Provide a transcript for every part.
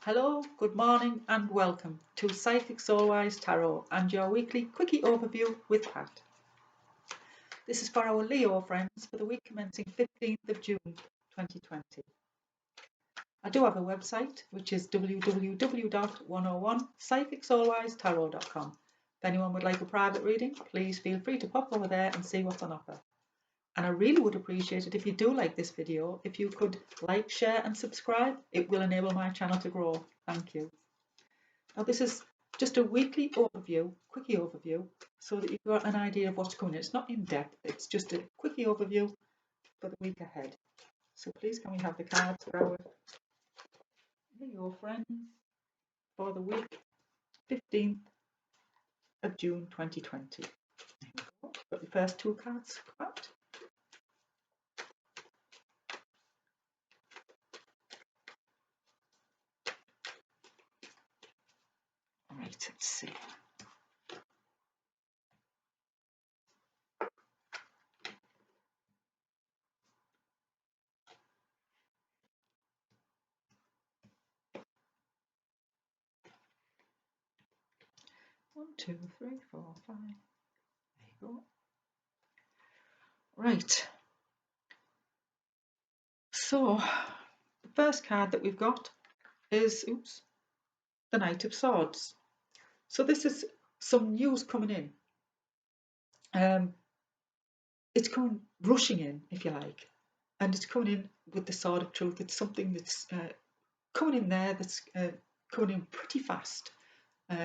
Hello, good morning and welcome to Psychic Soulwise Tarot and your weekly quickie overview with Pat. This is for our Leo friends for the week commencing 15th of June 2020. I do have a website which is www.101psychicsoulwisetarot.com. If anyone would like a private reading, please feel free to pop over there and see what's on offer. And I really would appreciate it if you do like this video, if you could like, share and subscribe. It will enable my channel to grow. Thank you. Now this is just a weekly overview, quickie overview, so that you've got an idea of what's coming. It's not in depth, it's just a quickie overview for the week ahead. So please can we have the cards for our Leo friends for the week 15th of June 2020. Got the first two cards out. Right, let's see. One, two, three, four, five. There you go. Right. So the first card that we've got is the Knight of Swords. So this is some news coming in. It's coming rushing in, if you like, and it's coming in with the sword of truth. It's something that's coming in there that's coming in pretty fast.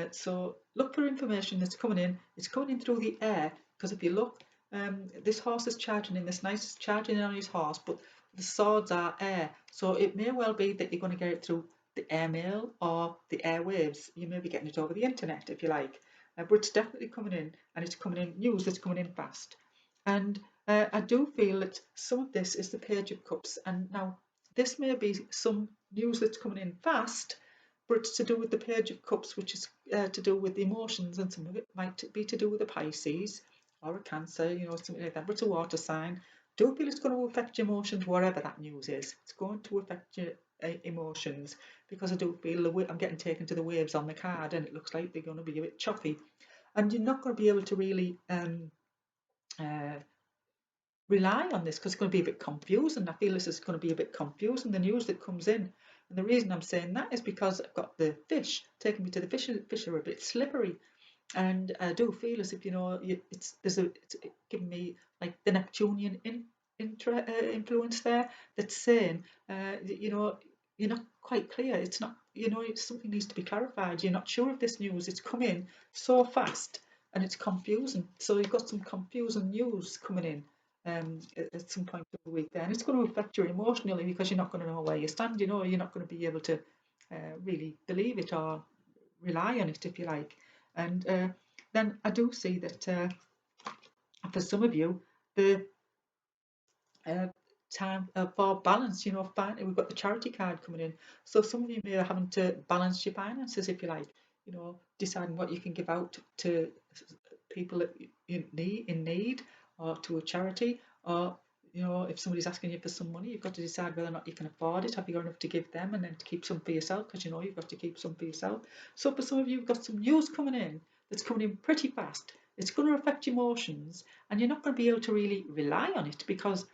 So look for information that's coming in. It's coming in through the air, because if you look, this horse is charging in, this knight is charging in on his horse, but the swords are air. So it may well be that you're going to get it through the airmail or the airwaves. You may be getting it over the internet, if you like. But it's definitely coming in, and it's coming in news that's coming in fast. And I do feel that some of this is the Page of Cups. And now this may be some news that's coming in fast, but it's to do with the Page of Cups, which is to do with emotions, and some of it might be to do with a Pisces or a Cancer, something like that. But it's a water sign. Do feel it's going to affect your emotions, whatever that news is. It's going to affect your emotions, because I do feel I'm getting taken to the waves on the card, and it looks like they're going to be a bit choppy, and you're not going to be able to really rely on this, because it's going to be a bit confusing. I feel this is going to be a bit confusing, the news that comes in. And the reason I'm saying that is because I've got the fish taking me to the fish. Fish are a bit slippery, and I do feel as if it's giving me like the Neptunian influence there, that's saying you're not quite clear. It's not, something needs to be clarified. You're not sure of this news. It's come in so fast and it's confusing. So you've got some confusing news coming in at some point of the week there, and it's going to affect you emotionally, because you're not going to know where you stand. You're not going to be able to really believe it or rely on it, if you like. And then I do see that for some of you, the time for balance, we've got the charity card coming in. So some of you may be having to balance your finances, if you like, deciding what you can give out to people that in need, or to a charity, or if somebody's asking you for some money, you've got to decide whether or not you can afford it. Have you got enough to give them, and then to keep some for yourself, because you've got to keep some for yourself. So for some of you, you've got some news coming in that's coming in pretty fast. It's going to affect emotions, and you're not going to be able to really rely on it, because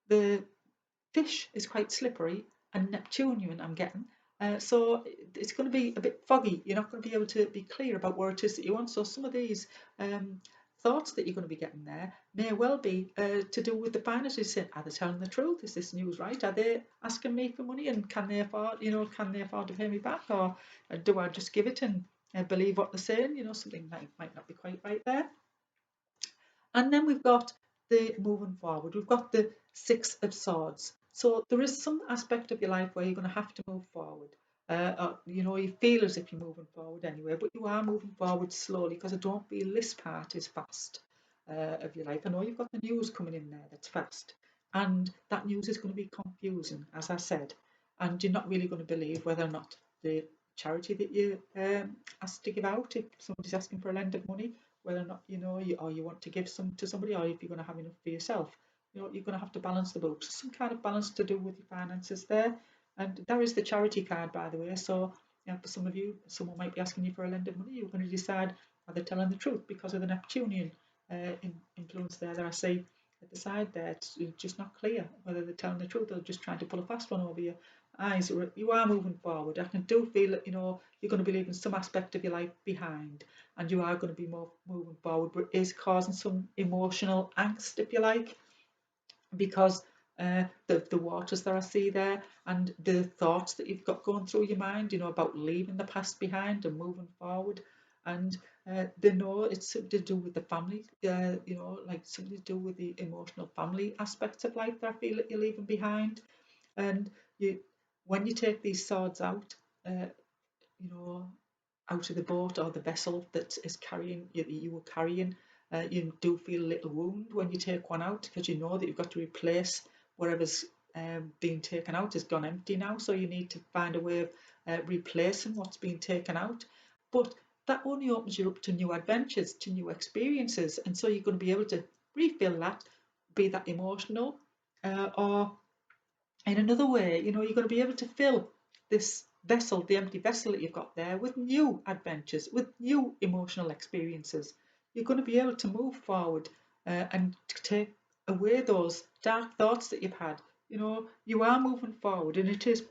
the fish is quite slippery and Neptunian, I'm getting. So it's going to be a bit foggy. You're not going to be able to be clear about where it is that you want. So some of these thoughts that you're going to be getting there may well be to do with the finances. Saying, are they telling the truth? Is this news right? Are they asking me for money, and can they afford to pay me back, or do I just give it and believe what they're saying? Something might not be quite right there. And then we've got the moving forward. We've got the Six of Swords. So there is some aspect of your life where you're going to have to move forward. You feel as if you're moving forward anyway, but you are moving forward slowly, because I don't feel this part is fast of your life. I know you've got the news coming in there that's fast, and that news is going to be confusing, as I said, and you're not really going to believe whether or not the charity that you asked to give out, if somebody's asking for a lend of money, whether or not you want to give some to somebody, or if you're going to have enough for yourself. You're going to have to balance the books. Some kind of balance to do with your finances there. And there is the charity card, by the way. So, for some of you, someone might be asking you for a lend of money. You're going to decide are they telling the truth because of the Neptunian influence there that I see at the side there. It's just not clear whether they're telling the truth or just trying to pull a fast one over your eyes. You are moving forward. I can do feel that you're going to be leaving some aspect of your life behind, and you are going to be more moving forward, but it is causing some emotional angst, if you like, because the waters that I see there and the thoughts that you've got going through your mind, about leaving the past behind and moving forward. And they know it's something to do with the family, like something to do with the emotional family aspects of life that I feel that you're leaving behind. And you, when you take these swords out, you know, out of the boat or the vessel that is carrying you were carrying, you do feel a little wound when you take one out because you know that you've got to replace whatever's being taken out has gone empty now. So you need to find a way of replacing what's being taken out. But that only opens you up to new adventures, to new experiences, and so you're going to be able to refill that, be that emotional, or in another way, you're going to be able to fill this vessel, the empty vessel that you've got there, with new adventures, with new emotional experiences. You're going to be able to move forward and take away those dark thoughts that you've had. You are moving forward, and it is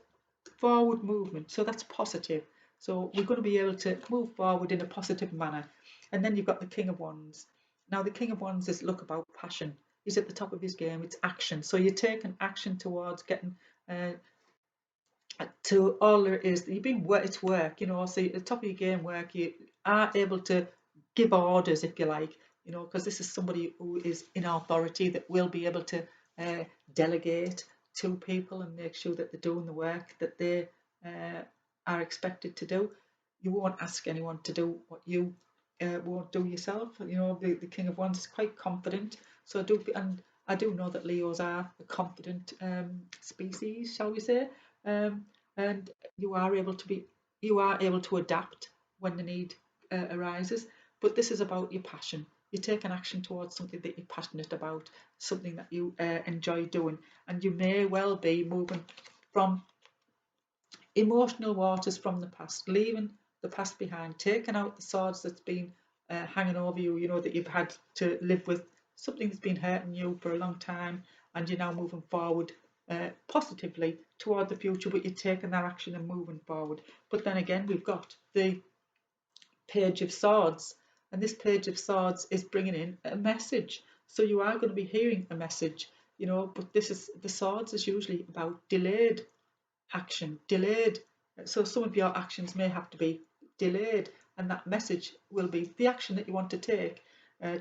forward movement, so that's positive. So we're going to be able to move forward in a positive manner. And then you've got the King of Wands. Now, the King of Wands is look about passion. He's at the top of his game. It's action. So you're taking action towards getting uh, to all there is. You've been it's work. So at the top of your game, work. You are able to give orders, if you like. Because this is somebody who is in authority that will be able to uh, delegate to people and make sure that they're doing the work that they uh, are expected to do. You won't ask anyone to do what you won't do yourself. The King of Wands is quite confident. So I do know that Leos are a confident species, shall we say? Um, and you are able to adapt when the need arises. But this is about your passion. You take an action towards something that you're passionate about, something that you enjoy doing, and you may well be moving from emotional waters from the past, leaving the past behind, taking out the swords that's been hanging over you, that you've had to live with, something that's been hurting you for a long time, and you're now moving forward positively toward the future, but you're taking that action and moving forward. But then again, we've got the Page of Swords, and this Page of Swords is bringing in a message. So you are going to be hearing a message, but this is the swords is usually about delayed action, delayed. So some of your actions may have to be delayed, and that message will be the action that you want to take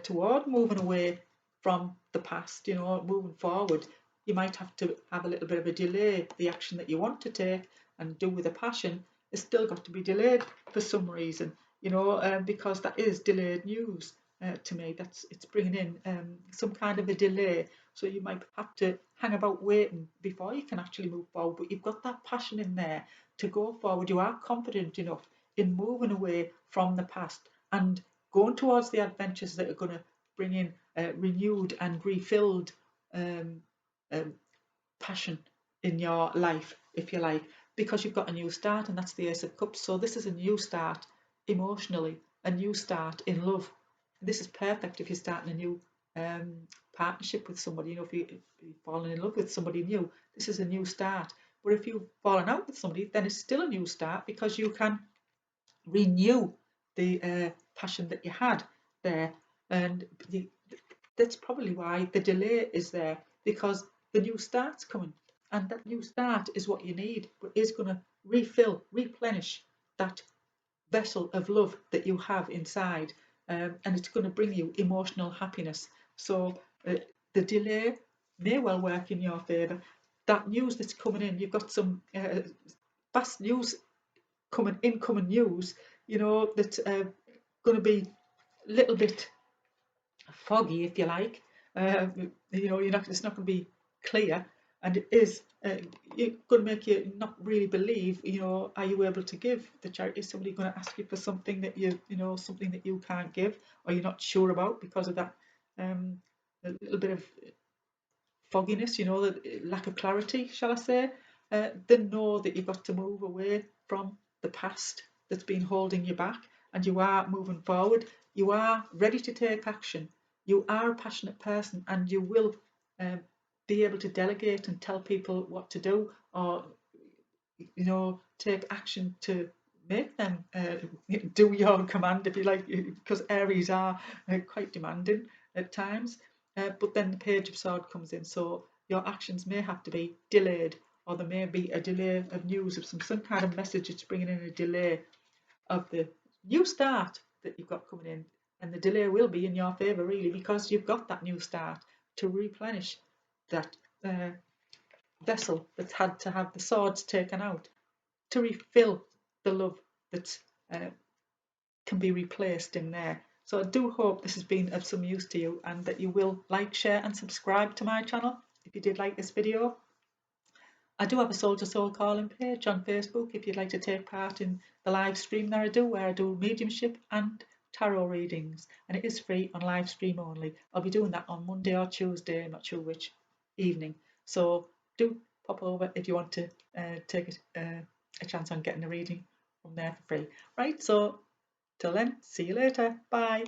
toward moving away from the past, moving forward. You might have to have a little bit of a delay. The action that you want to take and do with a passion is still got to be delayed for some reason, because that is delayed news to me. It's bringing in some kind of a delay. So you might have to hang about waiting before you can actually move forward, but you've got that passion in there to go forward. You are confident enough in moving away from the past and going towards the adventures that are going to bring in renewed and refilled um, um, passion in your life, if you like, because you've got a new start, and that's the Ace of Cups. So this is a new start emotionally, a new start in love. This is perfect if you're starting a new partnership with somebody. If you're falling in love with somebody new, this is a new start. But if you've fallen out with somebody, then it's still a new start because you can renew the passion that you had there. And that's probably why the delay is there, because the new start's coming, and that new start is what you need, but is going to refill, replenish that vessel of love that you have inside, and it's going to bring you emotional happiness. So the delay may well work in your favour. That news that's coming in, you've got some fast news incoming news, that's going to be a little bit foggy, if you like. It's not going to be clear, and it is going to make you not really believe. Are you able to give the charity? Is somebody going to ask you for something that something that you can't give, or you're not sure about because of that a little bit of fogginess, the lack of clarity, shall I say? then know that you've got to move away from the past that's been holding you back, and you are moving forward. You are ready to take action. You are a passionate person, and you will um, be able to delegate and tell people what to do, or take action to make them do your command, if you like, because Aries are quite demanding at times. But then the Page of Swords comes in, so your actions may have to be delayed, or there may be a delay of news of some kind of message that's bringing in a delay of the new start that you've got coming in. And the delay will be in your favour, really, because you've got that new start to replenish that vessel that's had to have the swords taken out, to refill the love that can be replaced in there. So I do hope this has been of some use to you, and that you will like, share and subscribe to my channel if you did like this video. I do have a Soul to Soul calling page on Facebook if you'd like to take part in the live stream there I do, where I do mediumship and tarot readings, and it is free on live stream only. I'll be doing that on Monday or Tuesday, I'm not sure which evening. So do pop over if you want to take a chance on getting a reading from there for free. Right, so till then, see you later. Bye.